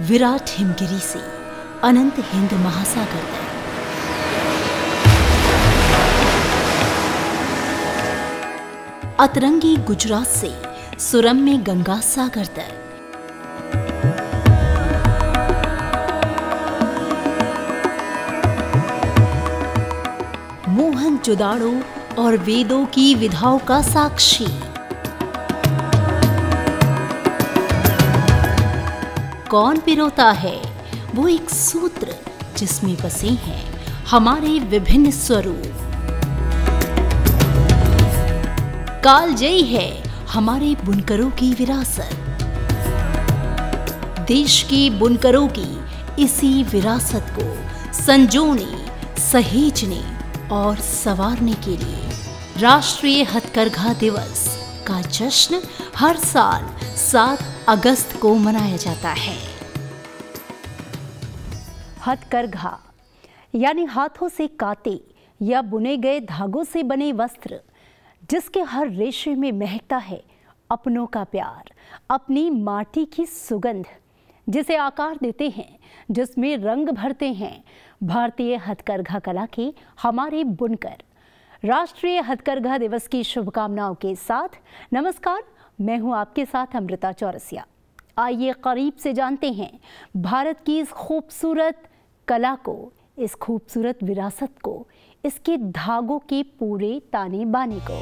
विराट हिमगिरी से अनंत हिंद महासागर तक, अतरंगी गुजरात से सुरम्य गंगा सागर तक, मोहनजोदाड़ो और वेदों की विधाओं का साक्षी, कौन पिरोता है वो एक सूत्र जिसमें बसे हैं हमारे विभिन्न स्वरूप। कालजयी है हमारे बुनकरों की विरासत। देश के बुनकरों की इसी विरासत को संजोने, सहेजने और संवारने के लिए राष्ट्रीय हथकरघा दिवस का जश्न हर साल 7 अगस्त को मनाया जाता है। हथकरघा यानी हाथों से काते या बुने गए धागों से बने वस्त्र, जिसके हर रेशे में महकता है अपनों का प्यार, अपनी माटी की सुगंध, जिसे आकार देते हैं, जिसमें रंग भरते हैं भारतीय हथकरघा कला के हमारे बुनकर। राष्ट्रीय हथकरघा दिवस की शुभकामनाओं के साथ नमस्कार, मैं हूं आपके साथ अमृता चौरसिया। आइए करीब से जानते हैं भारत की इस खूबसूरत कला को, इस खूबसूरत विरासत को, इसके धागों के पूरे ताने बाने को।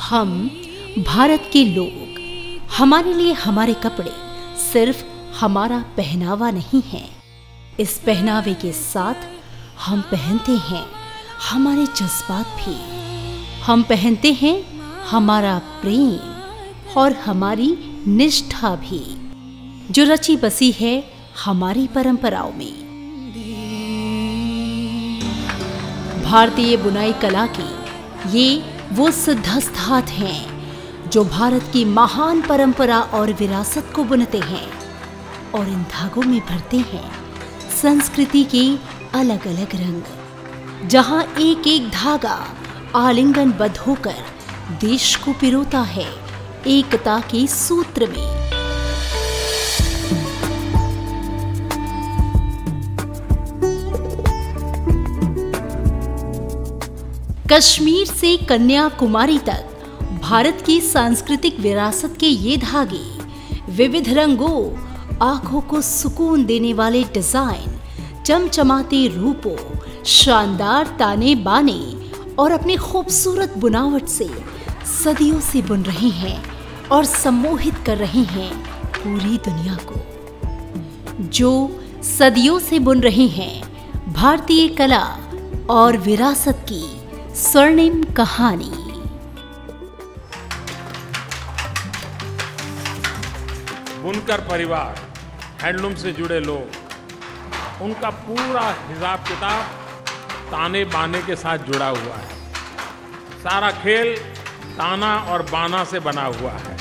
हम भारत के लोग, हमारे लिए हमारे कपड़े सिर्फ हमारा पहनावा नहीं है। इस पहनावे के साथ हम पहनते हैं हमारे जज्बात भी। हम पहनते हैं हमारा प्रेम और हमारी निष्ठा भी, जो रची बसी है हमारी परंपराओं में। भारतीय बुनाई कला की ये वो सिद्धस्त हाथ हैं जो भारत की महान परंपरा और विरासत को बुनते हैं और इन धागों में भरते हैं संस्कृति के अलग अलग रंग, जहां एक एक धागा आलिंगनबद्ध होकर देश को पिरोता है एकता के सूत्र में। कश्मीर से कन्याकुमारी तक भारत की सांस्कृतिक विरासत के ये धागे विविध रंगों, आंखों को सुकून देने वाले डिजाइन, चमचमाते रूपों, शानदार ताने बाने और अपनी खूबसूरत बुनावट से सदियों से बुन रहे हैं और सम्मोहित कर रहे हैं पूरी दुनिया को। जो सदियों से बुन रहे हैं भारतीय कला और विरासत की स्वर्णिम कहानी। बुनकर परिवार, हैंडलूम से जुड़े लोग, उनका पूरा हिसाब किताब ताने बाने के साथ जुड़ा हुआ है। सारा खेल ताना और बाना से बना हुआ है।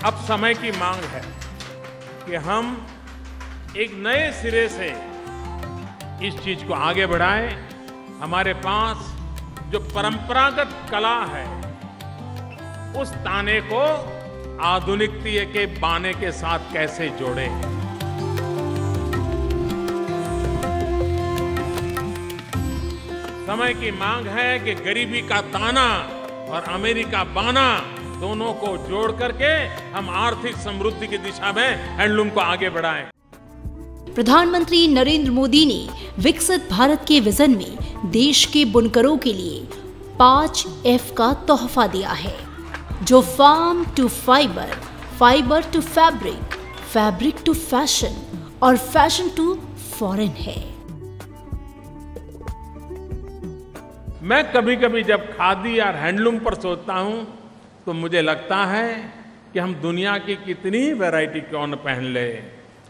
अब समय की मांग है कि हम एक नए सिरे से इस चीज को आगे बढ़ाएं। हमारे पास जो परंपरागत कला है, उस ताने को आधुनिकता के बाने के साथ कैसे जोड़ें। समय की मांग है कि गरीबी का ताना और अमीरी का बाना दोनों को जोड़ करके हम आर्थिक समृद्धि की दिशा में हैंडलूम को आगे बढ़ाएं। प्रधानमंत्री नरेंद्र मोदी ने विकसित भारत के विजन में देश के बुनकरों के लिए 5F का तोहफा दिया है, जो farm to fibre, fibre to fabric, fabric to fashion और फैशन टू फॉरेन है। मैं कभी कभी जब खादी और हैंडलूम पर सोचता हूं तो मुझे लगता है कि हम दुनिया की कितनी वैरायटी क्यों न पहन ले,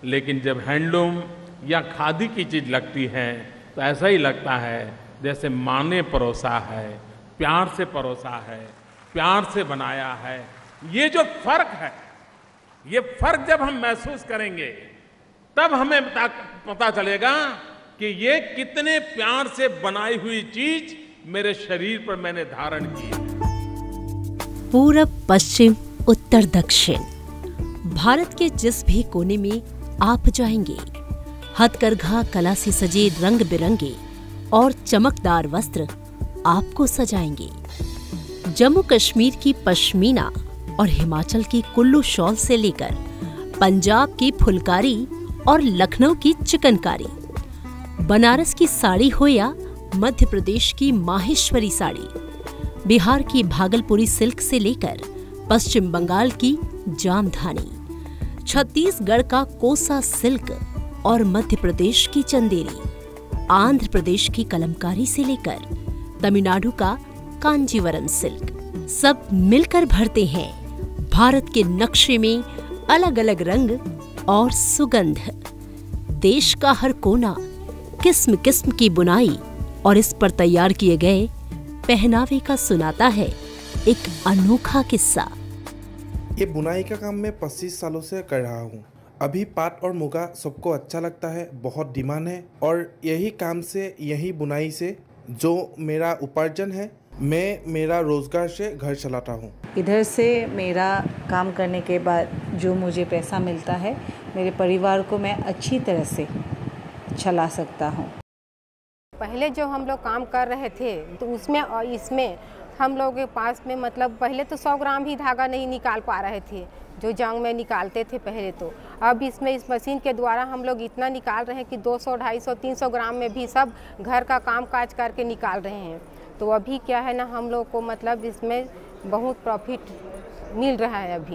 लेकिन जब हैंडलूम या खादी की चीज लगती है तो ऐसा ही लगता है जैसे माँ ने परोसा है, प्यार से परोसा है, प्यार से बनाया है। ये जो फर्क है, ये फर्क जब हम महसूस करेंगे तब हमें पता चलेगा कि ये कितने प्यार से बनाई हुई चीज मेरे शरीर पर मैंने धारण की है। पूरब, पश्चिम, उत्तर, दक्षिण, भारत के जिस भी कोने में आप जाएंगे, हथकरघा कला से सजे रंग बिरंगे और चमकदार वस्त्र आपको सजाएंगे। जम्मू कश्मीर की पश्मीना और हिमाचल की कुल्लू शॉल से लेकर पंजाब की फुलकारी और लखनऊ की चिकनकारी, बनारस की साड़ी हो या मध्य प्रदेश की माहेश्वरी साड़ी, बिहार की भागलपुरी सिल्क से लेकर पश्चिम बंगाल की जामधानी, छत्तीसगढ़ का कोसा सिल्क और मध्य प्रदेश की चंदेरी, आंध्र प्रदेश की कलमकारी से लेकर तमिलनाडु का कांजीवरम सिल्क, सब मिलकर भरते हैं भारत के नक्शे में अलग अलग रंग और सुगंध। देश का हर कोना किस्म किस्म की बुनाई और इस पर तैयार किए गए पहनावे का सुनाता है एक अनोखा किस्सा। ये बुनाई का काम मैं 25 सालों से कर रहा हूँ। अभी पाट और मुगा सबको अच्छा लगता है, बहुत डिमांड है और यही काम से, यही बुनाई से जो मेरा उपार्जन है, मैं मेरा रोजगार से घर चलाता हूँ। इधर से मेरा काम करने के बाद जो मुझे पैसा मिलता है, मेरे परिवार को मैं अच्छी तरह से चला सकता हूँ। पहले जो हम लोग काम कर रहे थे तो उसमें और इसमें हम लोग के पास में मतलब पहले तो 100 ग्राम ही धागा नहीं निकाल पा रहे थे, जो जंग में निकालते थे पहले तो। अब इसमें इस मशीन के द्वारा हम लोग इतना निकाल रहे हैं कि 200, 250, 300 ग्राम में भी सब घर का काम काज करके निकाल रहे हैं। तो अभी क्या है ना, हम लोग को मतलब इसमें बहुत प्रॉफिट मिल रहा है अभी।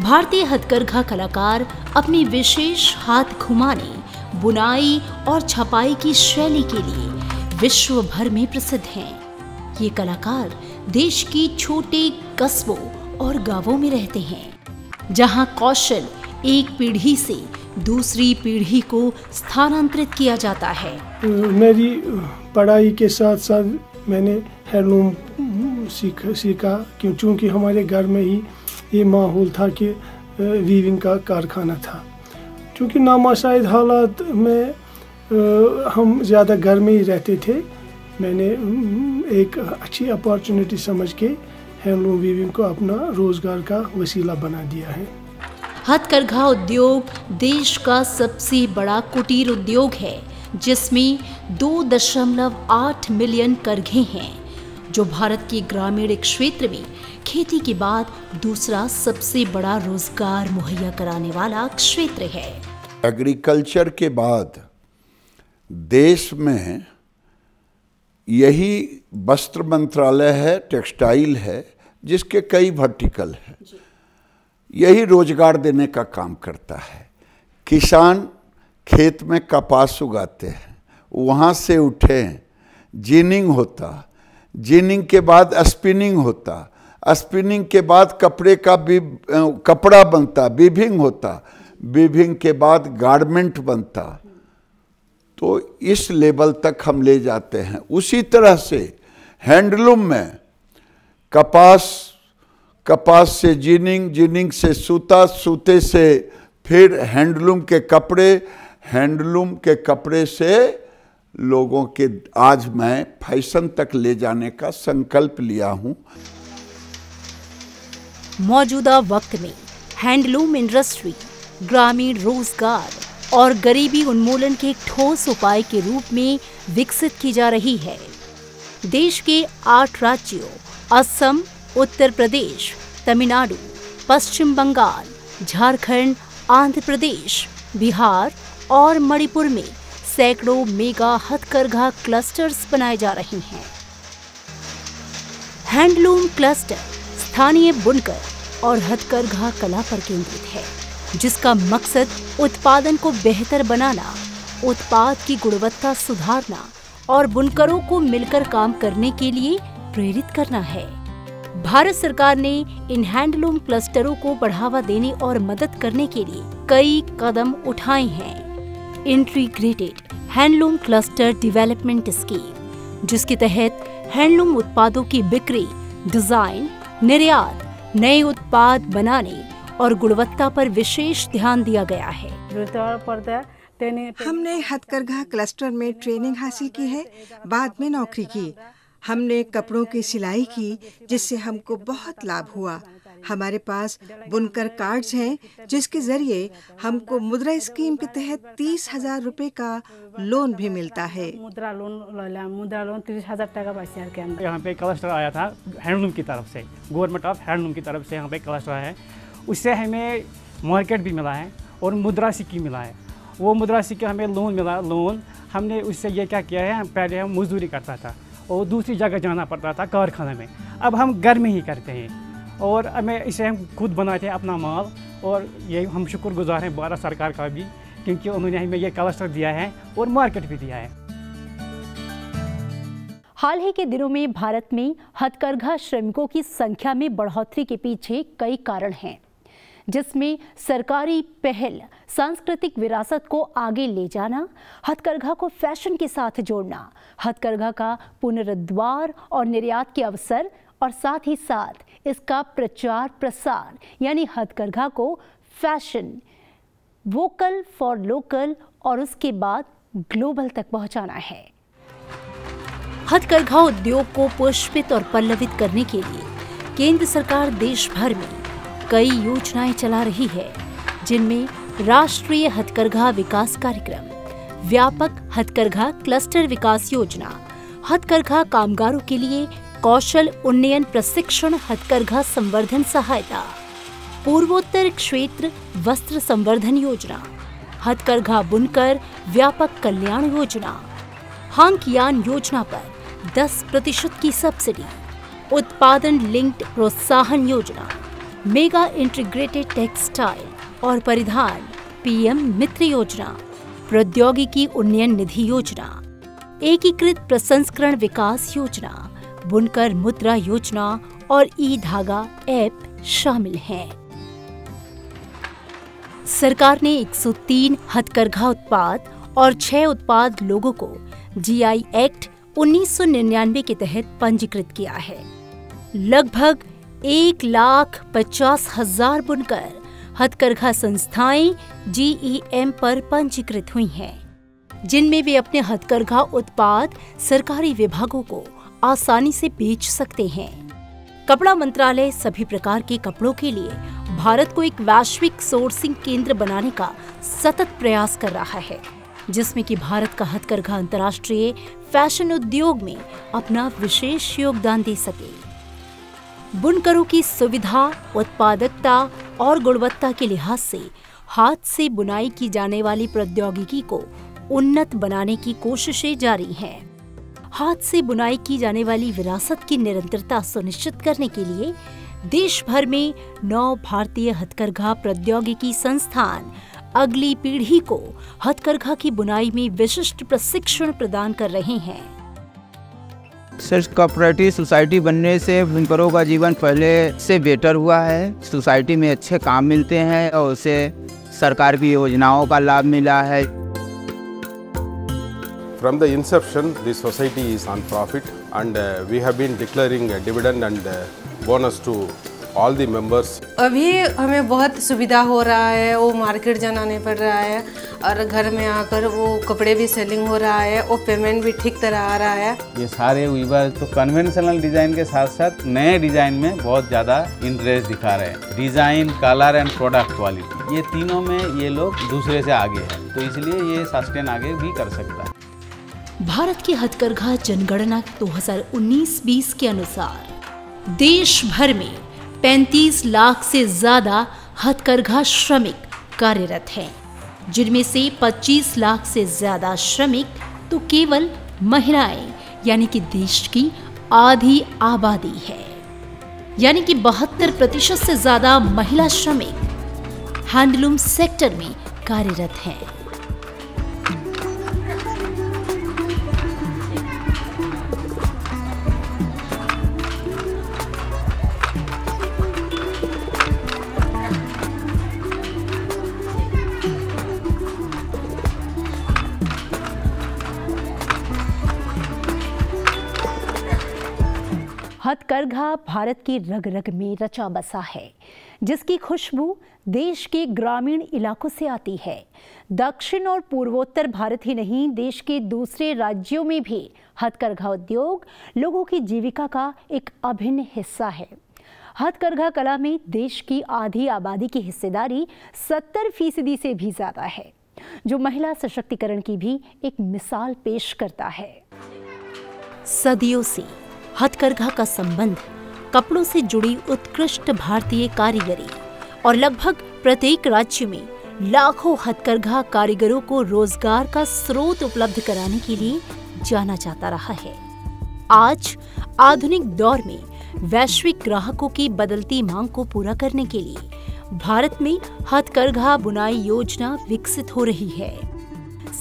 भारतीय हथकरघा कलाकार अपनी विशेष हाथ घुमाने, बुनाई और छपाई की शैली के लिए विश्व भर में प्रसिद्ध हैं। ये कलाकार देश की छोटे कस्बों और गांवों में रहते हैं, जहां कौशल एक पीढ़ी से दूसरी पीढ़ी को स्थानांतरित किया जाता है। मेरी पढ़ाई के साथ साथ मैंने हैंडलूम सीखा क्योंकि हमारे घर में ही ये माहौल था कि वीविंग का कारखाना था। क्योंकि नामाशाइद हालात में हम ज़्यादा घर में ही रहते थे, मैंने एक अच्छी अपॉर्चुनिटी समझ के हैंडलूम वीविंग को अपना रोजगार का वसीला बना दिया है। हथकरघा उद्योग देश का सबसे बड़ा कुटीर उद्योग है, जिसमें 2.8 मिलियन करघे हैं, जो भारत के ग्रामीण क्षेत्र में खेती के बाद दूसरा सबसे बड़ा रोजगार मुहैया कराने वाला क्षेत्र है। एग्रीकल्चर के बाद देश में यही वस्त्र मंत्रालय है, टेक्सटाइल है, जिसके कई वर्टिकल है। यही रोजगार देने का काम करता है। किसान खेत में कपास उगाते हैं, वहाँ से उठे जिनिंग होता, जिनिंग के बाद स्पिनिंग होता, स्पिनिंग के बाद कपड़े का कपड़ा बनता, वीविंग होता, वीविंग के बाद गारमेंट बनता। तो इस लेवल तक हम ले जाते हैं। उसी तरह से हैंडलूम में कपास से जिनिंग से सूता, सूते से फिर हैंडलूम के कपड़े से लोगों के आज मैं फैशन तक ले जाने का संकल्प लिया हूँ। मौजूदा वक्त में हैंडलूम इंडस्ट्री ग्रामीण रोजगार और गरीबी उन्मूलन के ठोस उपाय के रूप में विकसित की जा रही है। देश के 8 राज्यों असम, उत्तर प्रदेश, तमिलनाडु, पश्चिम बंगाल, झारखंड, आंध्र प्रदेश, बिहार और मणिपुर में सैकड़ों मेगा हथकरघा क्लस्टर्स बनाए जा रहे हैं। हैंडलूम क्लस्टर स्थानीय बुनकर और हथकरघा कला पर केंद्रित है, जिसका मकसद उत्पादन को बेहतर बनाना, उत्पाद की गुणवत्ता सुधारना और बुनकरों को मिलकर काम करने के लिए प्रेरित करना है। भारत सरकार ने इन हैंडलूम क्लस्टरों को बढ़ावा देने और मदद करने के लिए कई कदम उठाए हैं। Integrated handloom cluster development scheme, जिसके तहत हैंडलूम उत्पादों की बिक्री, डिजाइन, निर्यात, नए उत्पाद बनाने और गुणवत्ता पर विशेष ध्यान दिया गया है। हमने हथकरघा क्लस्टर में ट्रेनिंग हासिल की है, बाद में नौकरी की। हमने कपड़ों की सिलाई की, जिससे हमको बहुत लाभ हुआ। हमारे पास बुनकर कार्ड्स हैं, जिसके जरिए हमको मुद्रा स्कीम के तहत 30,000 रुपए का लोन भी मिलता है। मुद्रा लोन 30,000 टका पैसे के अंदर। यहाँ पे क्लस्टर आया था हैंडलूम की तरफ से, गवर्नमेंट ऑफ हैंडलूम की तरफ से यहाँ पे क्लस्टर है। उससे हमें मार्केट भी मिला है और मुद्रा सिक्की मिला है। वो मुद्रा सिक्के हमें लोन मिला। लोन हमने उससे ये क्या किया है, पहले हम मजदूरी करता था और दूसरी जगह जाना पड़ता था कारखाने में, अब हम घर में ही करते हैं और हमें इसे हम खुद बनाते हैं अपना माल। और ये हम शुक्रगुजार हैं भारत सरकार का भी, क्योंकि उन्होंने हमें ये क्लस्टर दिया है और मार्केट भी दिया है। हाल ही के दिनों में भारत में हथकरघा श्रमिकों की संख्या में बढ़ोतरी के पीछे कई कारण हैं, जिसमें सरकारी पहल, सांस्कृतिक विरासत को आगे ले जाना, हथकरघा को फैशन के साथ जोड़ना, हथकरघा का पुनरुद्धार और निर्यात के अवसर, और साथ ही साथ इसका प्रचार प्रसार, यानी हथकरघा को फैशन, वोकल फॉर लोकल और उसके बाद ग्लोबल तक पहुंचाना है। हथकरघा उद्योग को पुष्पित और पल्लवित करने के लिए केंद्र सरकार देश भर में कई योजनाएं चला रही है, जिनमें राष्ट्रीय हथकरघा विकास कार्यक्रम, व्यापक हथकरघा क्लस्टर विकास योजना, हथकरघा कामगारों के लिए कौशल उन्नयन प्रशिक्षण हथकरघा संवर्धन सहायता, पूर्वोत्तर क्षेत्र वस्त्र संवर्धन योजना, हथकरघा बुनकर व्यापक कल्याण योजना, हांकयान योजना पर 10% की सब्सिडी, उत्पादन लिंक्ड प्रोत्साहन योजना, मेगा इंटीग्रेटेड टेक्सटाइल और परिधान पीएम मित्र योजना, प्रौद्योगिकी उन्नयन निधि योजना, एकीकृत प्रसंस्करण विकास योजना, बुनकर मुद्रा योजना और ई धागा ऐप शामिल हैं। सरकार ने 103 हथकरघा उत्पाद और 6 उत्पाद लोगों को जीआई एक्ट 1999 के तहत पंजीकृत किया है। लगभग 1,50,000 बुनकर हथकरघा संस्थाएं जीईएम पर पंजीकृत हुई हैं, जिनमें वे अपने हथकरघा उत्पाद सरकारी विभागों को आसानी से बेच सकते हैं। कपड़ा मंत्रालय सभी प्रकार के कपड़ों के लिए भारत को एक वैश्विक सोर्सिंग केंद्र बनाने का सतत प्रयास कर रहा है, जिसमें कि भारत का हथकरघा अंतर्राष्ट्रीय फैशन उद्योग में अपना विशेष योगदान दे सके। बुनकरों की सुविधा, उत्पादकता और गुणवत्ता के लिहाज से हाथ से बुनाई की जाने वाली प्रौद्योगिकी को उन्नत बनाने की कोशिशें जारी हैं। हाथ से बुनाई की जाने वाली विरासत की निरंतरता सुनिश्चित करने के लिए देश भर में 9 भारतीय हथकरघा प्रौद्योगिकी संस्थान अगली पीढ़ी को हथकरघा की बुनाई में विशिष्ट प्रशिक्षण प्रदान कर रहे हैं। सेल्फ कोऑपरेटिव सोसाइटी बनने से बुनकरों का जीवन पहले से बेहतर हुआ है। सोसाइटी में अच्छे काम मिलते हैं और उससे सरकार की योजनाओं का लाभ मिला है। From the inception, the society is on profit, and we have been declaring a dividend and bonus to all the members. अभी हमें बहुत सुविधा हो रहा है, वो मार्केट जाना नहीं पड़ रहा है और घर में आकर वो कपड़े भी सेलिंग हो रहा है, वो पेमेंट भी ठीक तरह आ रहा है। ये सारे वीवर तो कन्वेंशनल डिजाइन के साथ साथ नए डिजाइन में बहुत ज़्यादा इंटरेस्ट दिखा रहे हैं। Design, colour and product quality, ये तीनों में ये लोग दूसरे से आगे हैं, तो इसलिए ये सस्टेन आगे भी कर सकता है। भारत की हथकरघा जनगणना 2019-20 के अनुसार देश भर में 35 लाख से ज्यादा हथकरघा श्रमिक कार्यरत हैं, जिनमें से 25 लाख से ज्यादा श्रमिक तो केवल महिलाएं, यानी कि देश की आधी आबादी है। यानी कि 72% से ज्यादा महिला श्रमिक हैंडलूम सेक्टर में कार्यरत हैं। हथकरघा भारत की रग रग में रचा बसा है, जिसकी खुशबू देश के ग्रामीण इलाकों से आती है। दक्षिण और पूर्वोत्तर भारत ही नहीं, देश के दूसरे राज्यों में भी हथकरघा उद्योग लोगों की जीविका का एक अभिन्न हिस्सा है। हथकरघा कला में देश की आधी आबादी की हिस्सेदारी 70% से भी ज्यादा है, जो महिला सशक्तिकरण की भी एक मिसाल पेश करता है। सदियों से हथकरघा का संबंध कपड़ों से जुड़ी उत्कृष्ट भारतीय कारीगरी और लगभग प्रत्येक राज्य में लाखों हथकरघा कारीगरों को रोजगार का स्रोत उपलब्ध कराने के लिए जाना जाता रहा है। आज आधुनिक दौर में वैश्विक ग्राहकों की बदलती मांग को पूरा करने के लिए भारत में हथकरघा बुनाई योजना विकसित हो रही है।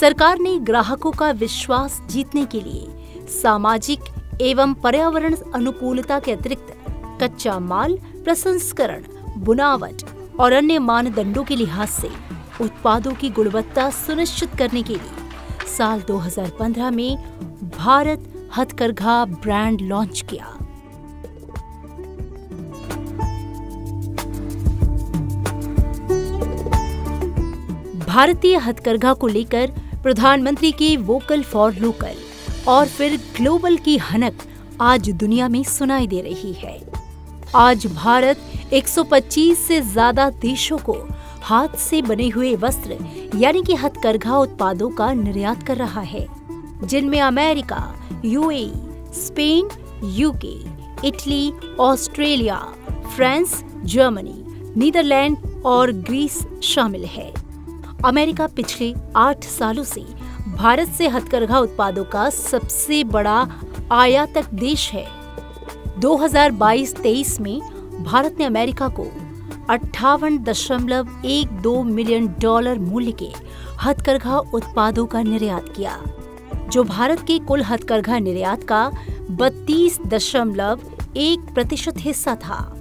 सरकार ने ग्राहकों का विश्वास जीतने के लिए सामाजिक एवं पर्यावरण अनुकूलता के अतिरिक्त कच्चा माल, प्रसंस्करण, बुनावट और अन्य मानदंडों के लिहाज से उत्पादों की गुणवत्ता सुनिश्चित करने के लिए साल 2015 में भारत हथकरघा ब्रांड लॉन्च किया। भारतीय हथकरघा को लेकर प्रधानमंत्री के वोकल फॉर लोकल और फिर ग्लोबल की हनक आज दुनिया में सुनाई दे रही है। आज भारत 125 से ज्यादा देशों को हाथ से बने हुए वस्त्र यानी कि हथकरघा उत्पादों का निर्यात कर रहा है, जिनमें America, UAE, Spain, UK, Italy, Australia, France, Germany, Netherland और ग्रीस शामिल है। अमेरिका पिछले 8 सालों से भारत से हथकरघा उत्पादों का सबसे बड़ा आयातक देश है। 2022-23 में भारत ने अमेरिका को $58.12 मिलियन मूल्य के हथकरघा उत्पादों का निर्यात किया, जो भारत के कुल हथकरघा निर्यात का 32.1% हिस्सा था।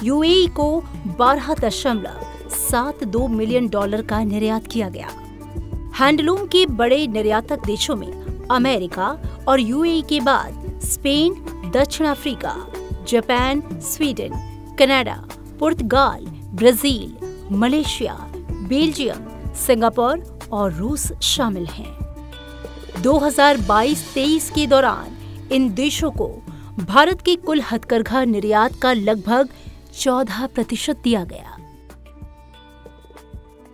यूएई को $12.72 मिलियन का निर्यात किया गया। हैंडलूम के बड़े निर्यातक देशों में अमेरिका और यूएई के बाद स्पेन, दक्षिण अफ्रीका, जापान, स्वीडन, कनाडा, पुर्तगाल, ब्राजील, मलेशिया, बेल्जियम, सिंगापुर और रूस शामिल हैं। 2022-23 के दौरान इन देशों को भारत के कुल हथकरघा निर्यात का लगभग 14% दिया गया।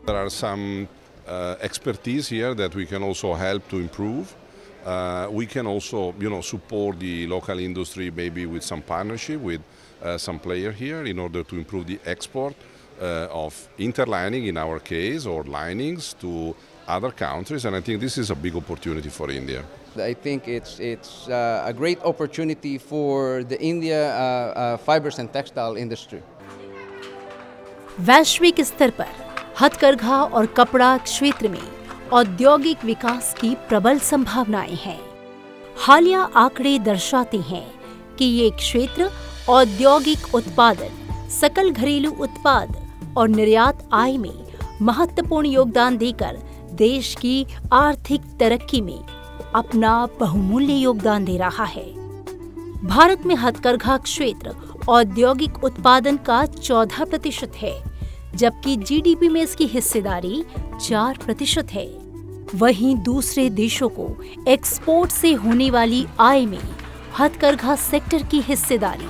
There are some expertise here that we can also help to improve. We can also, support the local industry maybe with some partnership with some player here in order to improve the export of interlining in our case or linings to other countries, and I think this is a big opportunity for India. I think it's a great opportunity for the India fibers and textile industry. वैश्विक स्तर पर हथकरघा और कपड़ा क्षेत्र में औद्योगिक विकास की प्रबल संभावनाएं हैं। हालिया आंकड़े दर्शाते हैं कि ये क्षेत्र औद्योगिक उत्पादन, सकल घरेलू उत्पाद और निर्यात आय में महत्वपूर्ण योगदान देकर देश की आर्थिक तरक्की में अपना बहुमूल्य योगदान दे रहा है। भारत में हथकरघा क्षेत्र औद्योगिक उत्पादन का 14% है, जबकि जीडीपी में इसकी हिस्सेदारी 4% है। वहीं दूसरे देशों को एक्सपोर्ट से होने वाली आय में हथकरघा सेक्टर की हिस्सेदारी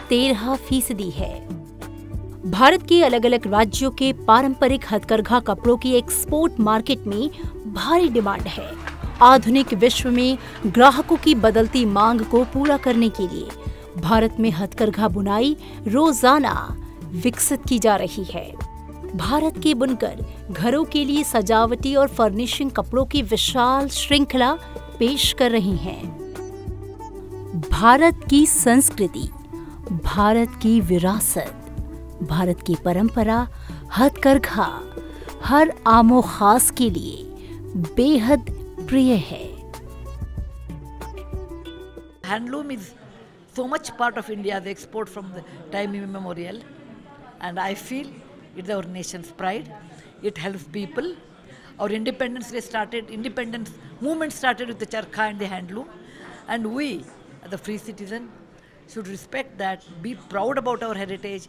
13% है। भारत के अलग अलग राज्यों के पारंपरिक हथकरघा कपड़ों की एक्सपोर्ट मार्केट में भारी डिमांड है। आधुनिक विश्व में ग्राहकों की बदलती मांग को पूरा करने के लिए भारत में हथकरघा बुनाई रोजाना विकसित की जा रही है। भारत के बुनकर घरों के लिए सजावटी और फर्निशिंग कपड़ों की विशाल श्रृंखला पेश कर रही हैं। भारत की संस्कृति, भारत की विरासत, भारत की परंपरा हथकरघा हर आमो खास के लिए बेहद प्रिय है। Handloom is so much part of India's export from the time immemorial, and I feel it's our nation's pride. It helps people. Our independence movement started with the charkha and the handloom, and we, as a free citizen, should respect that, be proud about our heritage,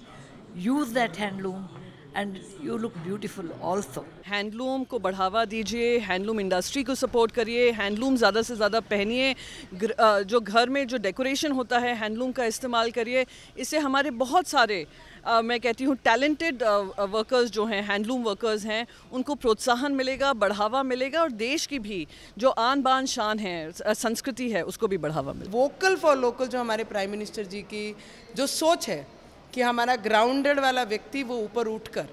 use that handloom, and you look beautiful also. Handloom को बढ़ावा दीजिए, handloom industry को support करिए, handloom ज़्यादा से ज़्यादा पहनिए, जो घर में जो डेकोरेशन होता है हैंडलूम का इस्तेमाल करिए। इससे हमारे बहुत सारे मैं कहती हूँ टैलेंटेड वर्कर्स जो हैं, हैंडलूम वर्कर्स हैं, उनको प्रोत्साहन मिलेगा, बढ़ावा मिलेगा, और देश की भी जो आन बान शान है, संस्कृति है, उसको भी बढ़ावा मिलेगा। वोकल फॉर लोकल जो हमारे प्राइम मिनिस्टर जी की जो सोच है कि हमारा ग्राउंडेड वाला व्यक्ति वो ऊपर उठकर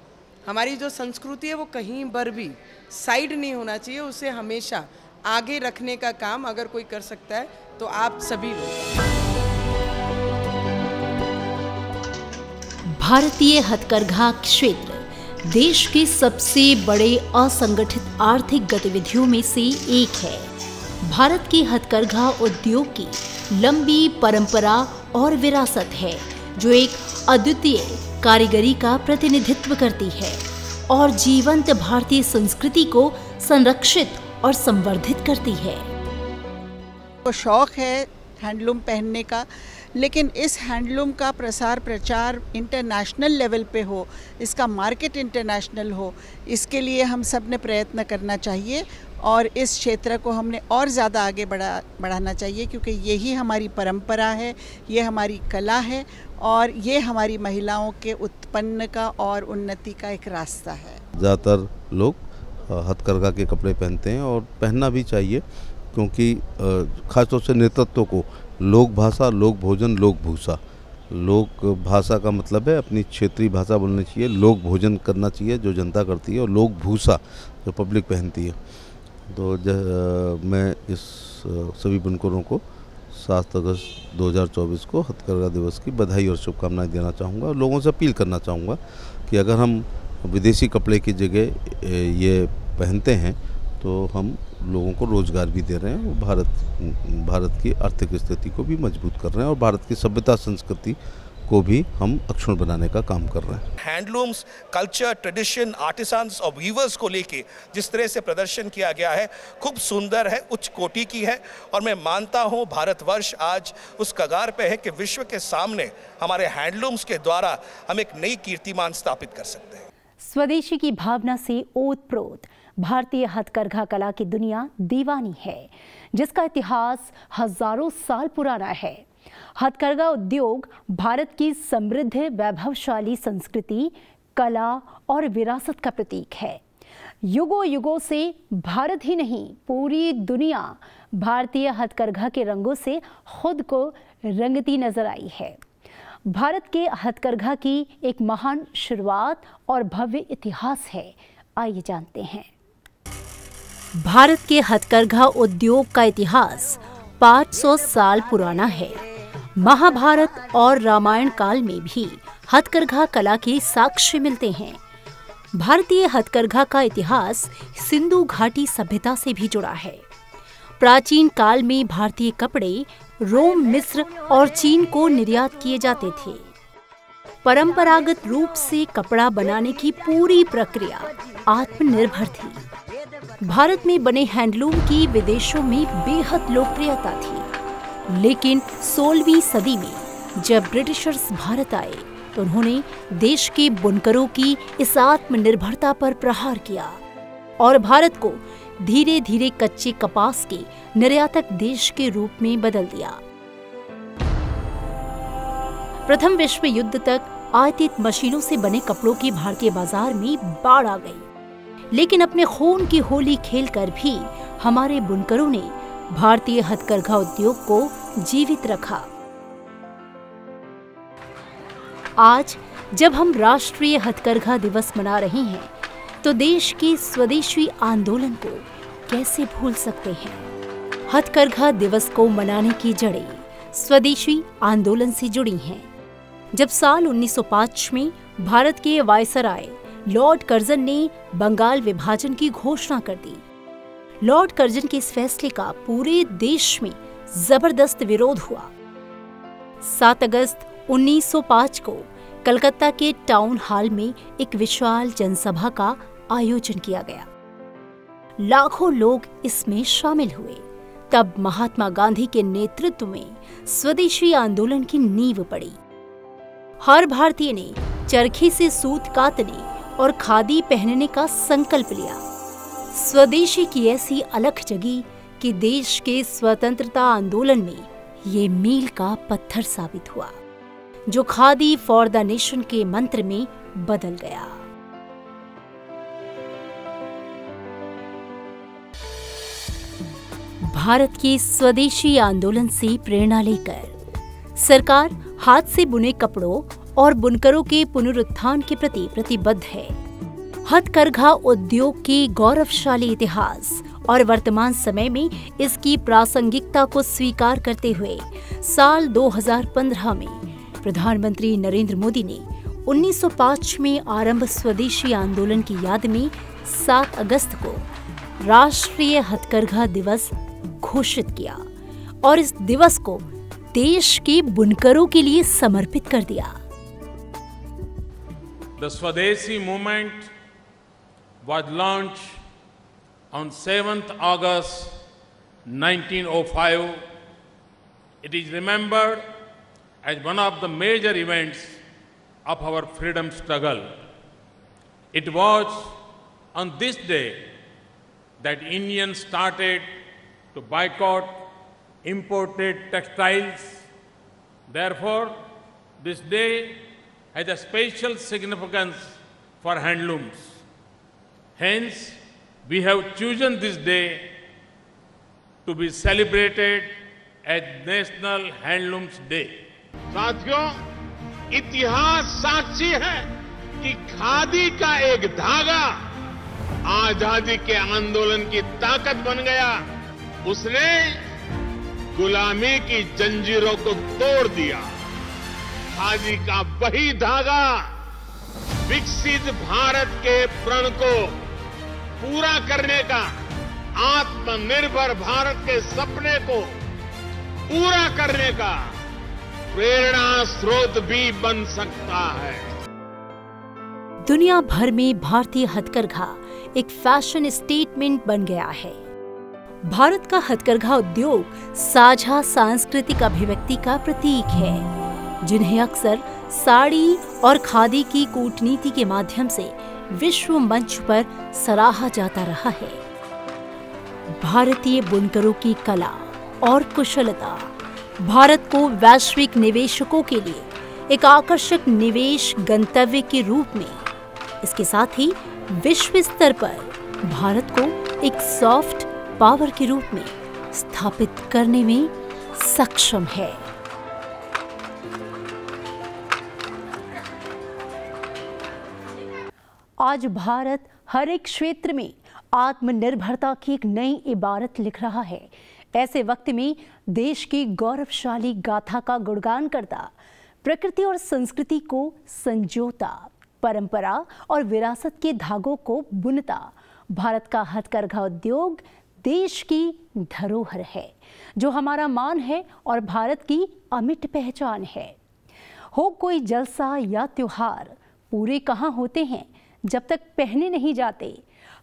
हमारी जो संस्कृति है वो कहीं पर भी साइड नहीं होना चाहिए, उसे हमेशा आगे रखने का काम अगर कोई कर सकता है तो आप सभी लोग। भारतीय हथकरघा क्षेत्र देश के सबसे बड़े असंगठित आर्थिक गतिविधियों में से एक है। भारत के हथकरघा उद्योग की लंबी परंपरा और विरासत है जो एक अद्वितीय कारीगरी का प्रतिनिधित्व करती है और जीवंत भारतीय संस्कृति को संरक्षित और संवर्धित करती है। तो शौक है हैंडलूम पहनने का, लेकिन इस हैंडलूम का प्रसार प्रचार इंटरनेशनल लेवल पे हो, इसका मार्केट इंटरनेशनल हो, इसके लिए हम सब ने प्रयत्न करना चाहिए और इस क्षेत्र को हमने और ज़्यादा आगे बढ़ाना चाहिए, क्योंकि यही हमारी परंपरा है, ये हमारी कला है और ये हमारी महिलाओं के उत्पन्न का और उन्नति का एक रास्ता है। ज़्यादातर लोग हथकरघा के कपड़े पहनते हैं और पहनना भी चाहिए, क्योंकि खासतौर से नेतृत्व को लोक भाषा, लोक भोजन, लोक भूषा। लोक भाषा का मतलब है अपनी क्षेत्रीय भाषा बोलनी चाहिए, लोक भोजन करना चाहिए जो जनता करती है, और लोक भूषा जो पब्लिक पहनती है। तो मैं इस सभी बुनकरों को 7 अगस्त 2024 को हथकरघा दिवस की बधाई और शुभकामनाएं देना चाहूँगा, और लोगों से अपील करना चाहूँगा कि अगर हम विदेशी कपड़े की जगह ये पहनते हैं तो हम लोगों को रोज़गार भी दे रहे हैं और भारत की आर्थिक स्थिति को भी मजबूत कर रहे हैं और भारत की सभ्यता संस्कृति को भी हम अक्षुण्ण बनाने का काम कर रहे हैं। हैंडलूम्स, कल्चर, ट्रेडिशन, आर्टिसंस और वीवर्स को लेके जिस तरह से प्रदर्शन किया गया है खूब सुंदर है, उच्च कोटि की है, और मैं मानता हूँ भारतवर्ष आज उस कगार पे है कि विश्व के सामने हमारे हैंडलूम्स के द्वारा हम एक नई कीर्तिमान स्थापित कर सकते हैं। स्वदेशी की भावना से ओतप्रोत भारतीय हथकरघा कला की दुनिया दीवानी है, जिसका इतिहास हजारों साल पुराना है। हथकरघा उद्योग भारत की समृद्ध वैभवशाली संस्कृति, कला और विरासत का प्रतीक है। युगों युगों से भारत ही नहीं पूरी दुनिया भारतीय हथकरघा के रंगों से खुद को रंगती नजर आई है। भारत के हथकरघा की एक महान शुरुआत और भव्य इतिहास है, आइए जानते हैं। भारत के हथकरघा उद्योग का इतिहास 500 साल पुराना है। महाभारत और रामायण काल में भी हथकरघा कला के साक्ष्य मिलते हैं। भारतीय हथकरघा का इतिहास सिंधु घाटी सभ्यता से भी जुड़ा है। प्राचीन काल में भारतीय कपड़े रोम, मिस्र और चीन को निर्यात किए जाते थे। परंपरागत रूप से कपड़ा बनाने की पूरी प्रक्रिया आत्मनिर्भर थी। भारत में बने हैंडलूम की विदेशों में बेहद लोकप्रियता थी, लेकिन 16वीं सदी में जब ब्रिटिशर्स भारत आए तो उन्होंने देश के बुनकरों की इस आत्मनिर्भरता पर प्रहार किया और भारत को धीरे धीरे कच्चे कपास के निर्यातक देश के रूप में बदल दिया। प्रथम विश्व युद्ध तक आयातित मशीनों से बने कपड़ों की भारतीय बाजार में बाढ़ आ गई, लेकिन अपने खून की होली खेलकर भी हमारे बुनकरों ने भारतीय हथकरघा उद्योग को जीवित रखा। आज जब हम राष्ट्रीय हथकरघा दिवस मना रहे हैं तो देश के स्वदेशी आंदोलन को कैसे भूल सकते हैं। हथकरघा दिवस को मनाने की जड़ें स्वदेशी आंदोलन से जुड़ी हैं। जब साल 1905 में भारत के वायसराय लॉर्ड कर्जन ने बंगाल विभाजन की घोषणा कर दी। लॉर्ड कर्जन के इस फैसले का पूरे देश में जबरदस्त विरोध हुआ। 7 अगस्त 1905 को कलकत्ता के टाउन हॉल में एक विशाल जनसभा का आयोजन किया गया। लाखों लोग इसमें शामिल हुए। तब महात्मा गांधी के नेतृत्व में स्वदेशी आंदोलन की नींव पड़ी। हर भारतीय ने चरखी से सूत कातने और खादी पहनने का संकल्प लिया। स्वदेशी की ऐसी अलख जगी कि देश के स्वतंत्रता आंदोलन में ये मील का पत्थर साबित हुआ, जो खादी फॉर द नेशन के मंत्र में बदल गया। भारत के स्वदेशी आंदोलन से प्रेरणा लेकर सरकार हाथ से बुने कपड़ों और बुनकरों के पुनरुत्थान के प्रति प्रतिबद्ध है। हथकरघा उद्योग के गौरवशाली इतिहास और वर्तमान समय में इसकी प्रासंगिकता को स्वीकार करते हुए साल 2015 में प्रधानमंत्री नरेंद्र मोदी ने 1905 में आरंभ स्वदेशी आंदोलन की याद में 7 अगस्त को राष्ट्रीय हथकरघा दिवस घोषित किया और इस दिवस को देश के बुनकरों के लिए समर्पित कर दिया। The Swadeshi movement was launched on 7th August 1905. It is remembered as one of the major events of our freedom struggle. It was on this day that Indians started to boycott imported textiles. Therefore, this day has a special significance for handlooms. Hence, we have chosen this day to be celebrated as National Handlooms Day. साथियों, इतिहास साक्षी है कि खादी का एक धागा आजादी के आंदोलन की ताकत बन गया। उसने गुलामी की जंजीरों को तोड़ दिया। खादी का वही धागा विकसित भारत के प्रण को पूरा करने का, आत्मनिर्भर भारत के सपने को पूरा करने का प्रेरणा स्रोत भी बन सकता है। दुनिया भर में भारतीय हथकरघा एक फैशन स्टेटमेंट बन गया है। भारत का हथकरघा उद्योग साझा सांस्कृतिक अभिव्यक्ति का प्रतीक है, जिन्हें अक्सर साड़ी और खादी की कूटनीति के माध्यम से विश्व मंच पर सराहा जाता रहा है। भारतीय बुनकरों की कला और कुशलता भारत को वैश्विक निवेशकों के लिए एक आकर्षक निवेश गंतव्य के रूप में, इसके साथ ही विश्व स्तर पर भारत को एक सॉफ्ट पावर के रूप में स्थापित करने में सक्षम है। आज भारत हर एक क्षेत्र में आत्मनिर्भरता की एक नई इबारत लिख रहा है। ऐसे वक्त में देश की गौरवशाली गाथा का गुणगान करता, प्रकृति और संस्कृति को संजोता, परंपरा और विरासत के धागों को बुनता भारत का हथकरघा उद्योग देश की धरोहर है, जो हमारा मान है और भारत की अमिट पहचान है। हो कोई जलसा या त्योहार, पूरे कहाँ होते हैं जब तक पहने नहीं जाते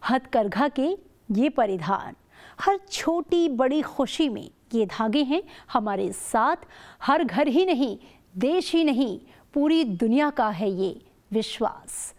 हथकरघा के ये परिधान। हर छोटी बड़ी खुशी में ये धागे हैं हमारे साथ। हर घर ही नहीं, देश ही नहीं, पूरी दुनिया का है ये विश्वास।